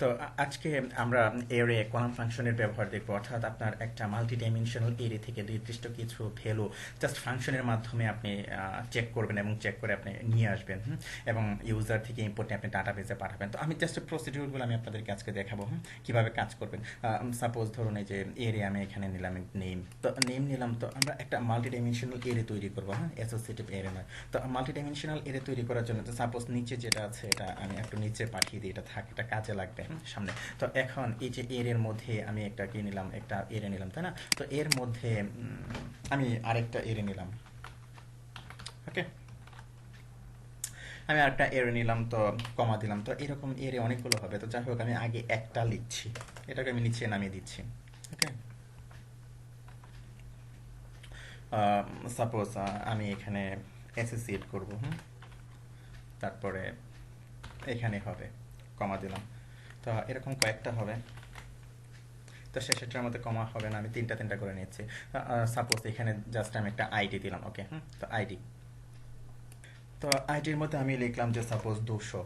তো আজকে আমরা এরে কলাম ফাংশনের ব্যবহার দেখব, অর্থাৎ আপনার একটা মাল্টি ডাইমেনশনাল এরে থেকে নির্দিষ্ট কিছু ভ্যালু জাস্ট ফাংশনের মাধ্যমে আপনি চেক করবেন এবং চেক করে আপনি নিয়ে আসবেন, এবং ইউজার থেকে ইম্পোর্টে আপনি ডাটাবেসে পাঠাবেন। তো আমি জাস্ট প্রসিডিউরগুলো আমি আপনাদেরকে আজকে দেখাবো কিভাবে কাজ করবেন। সাপোজ ধরুন এই যে এরে আমি এখানে নিলাম নেম, তো নেম নিলাম, তো আমরা একটা মাল্টি ডাইমেনশনাল এরে তৈরি করবো, অ্যাসোসিয়েটিভ এরে নয়। তো মাল্টি ডাইমেনশনাল এরে তৈরি করার জন্য তো সাপোজ নিচে যেটা আছে এটা আমি একটু নিচে পাঠিয়ে দিই, এটা থাক, এটা কাজে লাগবে সামনে। তো এখন এই যে এর মধ্যে আমি একটা কি নিলাম, একটা এরে নিলাম, তাই না? তো এর মধ্যে আমি আরেকটা এরে নিলাম। ওকে, আমি আরেকটা এরে নিলাম, তো কমা দিলাম। তো এরকম এরে অনেকগুলো হবে, তো যাই হোক আমি আগে একটা লিখছি, এটাকে আমি নিচে নামিয়ে দিচ্ছি। ওকে, সাপোজ আমি এখানে অ্যাসোসিয়েট করব, তারপরে এখানে হবে, কমা দিলাম। তো এরকম কয়েকটা হবে। তো শেষেরটার মধ্যে কমা হবে না, আমি তিনটা তিনটা করে নিচ্ছি। সাপোজ এখানে জাস্ট আমি একটা আইডি দিলাম। ওকে, তো আইডি, তো আইডির মধ্যে আমি লিখলাম যে সাপোজ 200।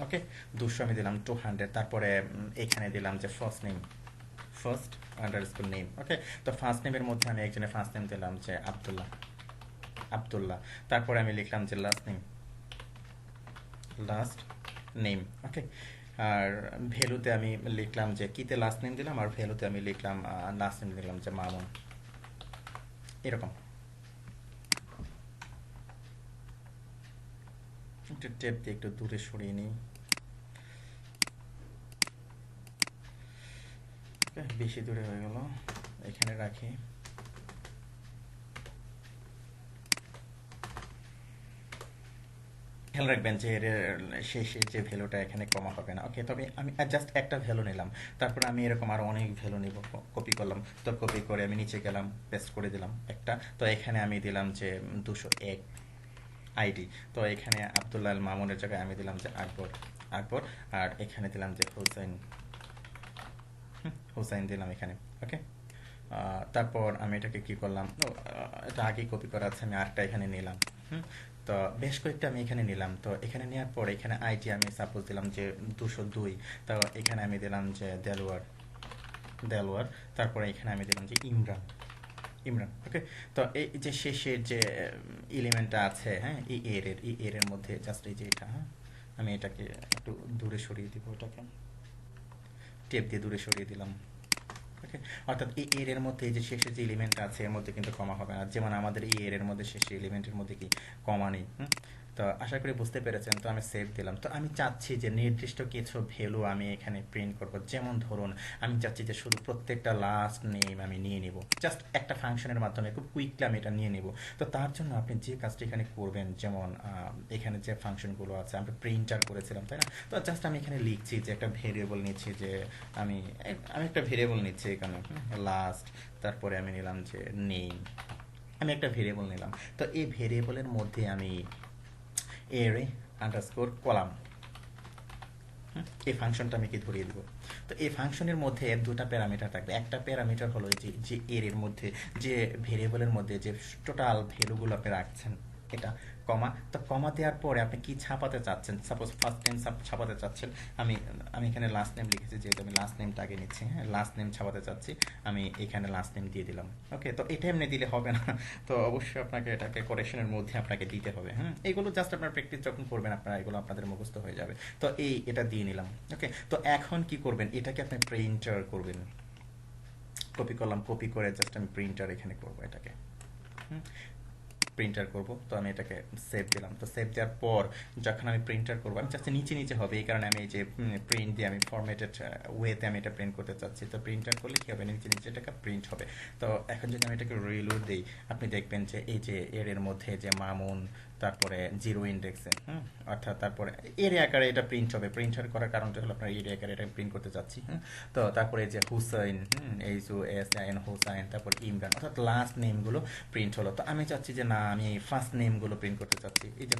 ওকে, 200 আমি দিলাম 200, তারপরে এখানে দিলাম যে first name, first underscore name. Okay, তো ফার্স্ট নেমের মধ্যে আমি একজনের ফার্স্ট নেম দিলাম যে আব্দুল্লাহ, আব্দুল্লাহ। তারপরে আমি লিখলাম যে লাস্ট নেম, লাস্ট নেম। ওকে, আর ভ্যালুতে আমি লিখলাম যে কিতে লাস্ট নেম দিলাম, আর ভ্যালুতে আমি লিখলাম লাস্ট নেম দিলাম যে মামুন। এরকম একটু টেপ দিয়ে একটু দূরে সরিয়ে নিই। বেশি দূরে হয়ে গেল, এখানে রাখি। খেয়াল রাখবেন যে এর শেষের যে ভ্যালুটা এখানে কমা হবে না। ওকে, তবে আমি জাস্ট একটা ভ্যালু নিলাম, তারপরে আমি এরকম আরও অনেক ভ্যালু নিব, কপি করলাম। তো কপি করে আমি নিচে গেলাম, পেস্ট করে দিলাম একটা। তো এখানে আমি দিলাম যে 201 আইডি। তো এখানে আব্দুল্লাহ আল মামুনের জায়গায় আমি দিলাম যে আকবর, আকবর। আর এখানে দিলাম যে হুসাইন, হুসাইন দিলাম এখানে। ওকে, তারপর আমি এটাকে কি করলাম, এটা আগে কপি করা আছে, আমি আরেকটা এখানে নিলাম। তো বেশ কয়েকটা আমি এখানে নিলাম। তো এখানে নেওয়ার পর এখানে আইটি আমি সাপোজ দিলাম যে 202। তো এখানে আমি দিলাম যে দেলোয়ার, দেলোয়ার। তারপরে এখানে আমি দিলাম যে ইমরান, ইমরান। ওকে, তো এই যে শেষের যে এলিমেন্টটা আছে, এই এর মধ্যে জাস্ট এই যে এটা, আমি এটাকে একটু দূরে সরিয়ে দিব, ওটাকে টেপ দিয়ে দূরে সরিয়ে দিলাম। ওকে, অর্থাৎ এই এর মধ্যে এই যে শেষের যে এলিমেন্ট আছে এর মধ্যে কিন্তু কমা হবে না, যেমন আমাদের এই এর মধ্যে শেষের এলিমেন্টের মধ্যে কি কমা নেই। তো আশা করি বুঝতে পেরেছেন। তো আমি সেভ দিলাম। তো আমি চাচ্ছি যে নির্দিষ্ট কিছু ভ্যালু আমি এখানে প্রিন্ট করব, যেমন ধরুন আমি চাচ্ছি যে শুধু প্রত্যেকটা লাস্ট নেম আমি নিয়ে নিব, জাস্ট একটা ফাংশনের মাধ্যমে খুব কুইকলি আমি এটা নিয়ে নিব। তো তার জন্য আপনি যে কাজটা এখানে করবেন, যেমন এখানে যে ফাংশনগুলো আছে আমরা প্রিন্টার করেছিলাম, তাই না? তো জাস্ট আমি এখানে লিখছি যে একটা ভেরিয়েবল নিচ্ছি, যে আমি আমি একটা ভেরিয়েবল নিচ্ছি এখানে লাস্ট, তারপরে আমি নিলাম যে নেম, আমি একটা ভেরিয়েবল নিলাম। তো এই ভেরিয়েবলের মধ্যে আমি এরে আন্ডারস্কোর কলাম, এই ফাংশনটা আমি কি ধরিয়ে দিব। তো এই ফাংশনের মধ্যে এর দুটা প্যারামিটার থাকবে। একটা প্যারামিটার হলো যে যে এর মধ্যে যে ভেরিয়েবলের মধ্যে যে টোটাল ভ্যালুগুলো আপনি রাখছেন, এটা কমা। তো কমা দেওয়ার পরে আপনি কি ছাপাতে চাচ্ছেন, সাপোজ ফার্স্ট নেম ছাপাতে চাচ্ছেন, আমি আমি এখানে লাস্ট নেম লিখেছি, যেহেতু আমি লাস্ট নেমটা আগে নিচ্ছি, লাস্ট নেম ছাপাতে চাচ্ছি, আমি এখানে লাস্ট নেম দিয়ে দিলাম। ওকে, তো এটা এমনি দিলে হবে না, তো অবশ্যই আপনাকে এটাকে কোরেকশনের মধ্যে আপনাকে দিতে হবে। এইগুলো জাস্ট আপনার প্র্যাকটিস যখন করবেন আপনারা এগুলো আপনাদের মুখস্থ হয়ে যাবে। তো এটা দিয়ে নিলাম। ওকে, তো এখন কি করবেন, এটাকে আপনি প্রিন্টার করবেন। কপি করলাম, কপি করে জাস্ট আমি প্রিন্টার এখানে করব, এটাকে প্রিন্টার করব। তো আমি এটাকে সেভ দিলাম। তো সেভ দেওয়ার পর যখন আমি প্রিন্টার করবো, আমি চাচ্ছি নিচে নিচে হবে, এই কারণে আমি এই যে প্রিন্ট দিয়ে আমি ফরম্যাটেড ওয়েতে আমি এটা প্রিন্ট করতে চাচ্ছি। তো প্রিন্টার করলে কি হবে, নিচে নিচে এটাকে প্রিন্ট হবে। তো এখন যদি আমি এটাকে রিলোড দিই, আপনি দেখবেন যে এই যে এর মধ্যে যে মামুন, তারপরে জিরো ইন্ডেক্সে, অর্থাৎ তারপরে এরিয়া আকারে এটা প্রিন্ট হবে। প্রিন্টার করার কারণটা হলো আপনার এরিয়া আকারে এটা প্রিন্ট করতে চাচ্ছি। তো তারপরে যে হুসাইন, HUSAIN হুসাইন, তারপর ইমরান, অর্থাৎ লাস্ট নেমগুলো প্রিন্ট হলো। তো আমি চাচ্ছি যে না, আমি ফার্স্ট নেমগুলো প্রিন্ট করতে চাচ্ছি, এই যে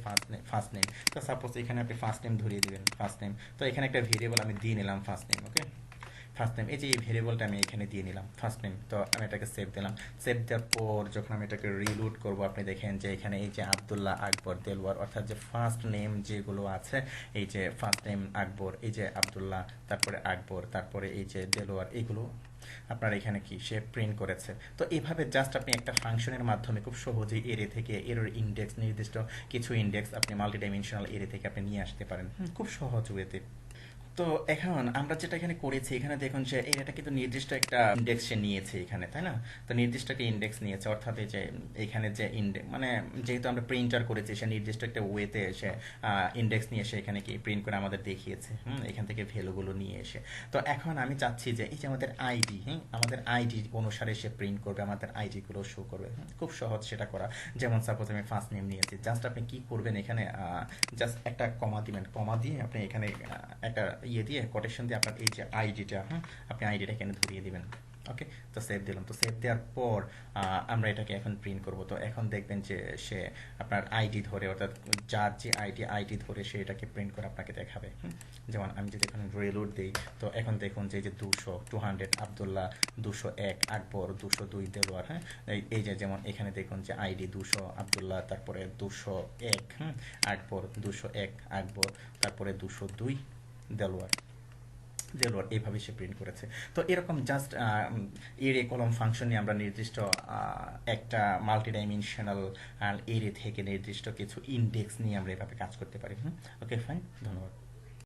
ফার্স্ট নেম। তো সাপোজ এখানে আপনি ফার্স্ট নেম ধরিয়ে দিবেন, ফার্স্ট নেম। তো এখানে একটা ভেরিয়েবল আমি দিয়ে নিলাম ফার্স্ট নেম। ওকে, ফার্স্ট নেম, এই যে এই ভেরিয়েবলটা আমি এখানে দিয়ে নিলাম ফার্স্ট নেম। তো আমি এটাকে সেভ দিলাম। সেভ দেওয়ার পর যখন আমি এটাকে রিলোড করব, আপনি দেখেন যে এখানে এই যে আব্দুল্লাহ আকবর দেলোয়ার, অর্থাৎ যে ফার্স্ট নেম যেগুলো আছে, এই যে ফার্স্ট নেম আকবর, এই যে আব্দুল্লাহ, তারপরে আকবর, তারপরে এই যে দেলোয়ার, এগুলো আপনার এখানে কি সে প্রিন্ট করেছে। তো এইভাবে জাস্ট আপনি একটা ফাংশনের মাধ্যমে খুব সহজেই এরে থেকে এরর ইন্ডেক্স, নির্দিষ্ট কিছু ইন্ডেক্স আপনি মাল্টি ডাইমেনশনাল এরে থেকে আপনি নিয়ে আসতে পারেন খুব সহজ ওয়েতে। তো এখন আমরা যেটা এখানে করেছি, এখানে দেখুন যে এটা কিন্তু নির্দিষ্ট একটা ইন্ডেক্স সে নিয়েছে এখানে, তাই না? তো নির্দিষ্ট একটা ইন্ডেক্স নিয়েছে, অর্থাৎ এই যে এখানে যে ইন্ডেক্স, মানে যেহেতু আমরা প্রিন্টার করেছি, সে নির্দিষ্ট একটা ওয়েতে সে ইন্ডেক্স নিয়ে এসে এখানে কি প্রিন্ট করে আমাদের দেখিয়েছে, এখান থেকে ভ্যালুগুলো নিয়ে এসে। তো এখন আমি চাচ্ছি যে এই যে আমাদের আইডি, আমাদের আইডি অনুসারে সে প্রিন্ট করবে, আমাদের আইডি গুলো শো করবে। খুব সহজ সেটা করা। যেমন সাপোজ আমি ফার্স্ট নেম নিয়েছি, জাস্ট আপনি কি করবেন এখানে, জাস্ট একটা কমা দিবেন, কমা দিয়ে আপনি এখানে একটা ইয়ে দিয়ে কোটেশন দিয়ে আপনার এই যে আইডিটা, আপনি আইডিটা এখানে ধরিয়ে দিবেন। ওকে, তো সেভ দিলাম। তো সেভ দেওয়ার পর আমরা এটাকে এখন প্রিন্ট করব। তো এখন দেখবেন যে সে আপনার আইডি ধরে, অর্থাৎ যার যে আইডি ধরে সে এটাকে প্রিন্ট করে আপনাকে দেখাবে। যেমন আমি যদি এখন রিলোড দিই, তো এখন দেখুন যে এই যে 200 আব্দুল্লাহ, 201 আকবর, 202 দেলোয়ার। এই যে যেমন এখানে দেখুন যে আইডি 200 আব্দুল্লাহ, তারপরে 201 আকবর, 201 আকবর, তারপরে 202 দেলোয়ার। দেলোয়ার এইভাবে সে প্রিন্ট করেছে। তো এরকম জাস্ট এরে কলম ফাংশন নিয়ে আমরা নির্দিষ্ট একটা মাল্টি ডাইমেনশনাল এরে থেকে নির্দিষ্ট কিছু ইন্ডেক্স নিয়ে আমরা এভাবে কাজ করতে পারি। ওকে, ফাইন, ধন্যবাদ।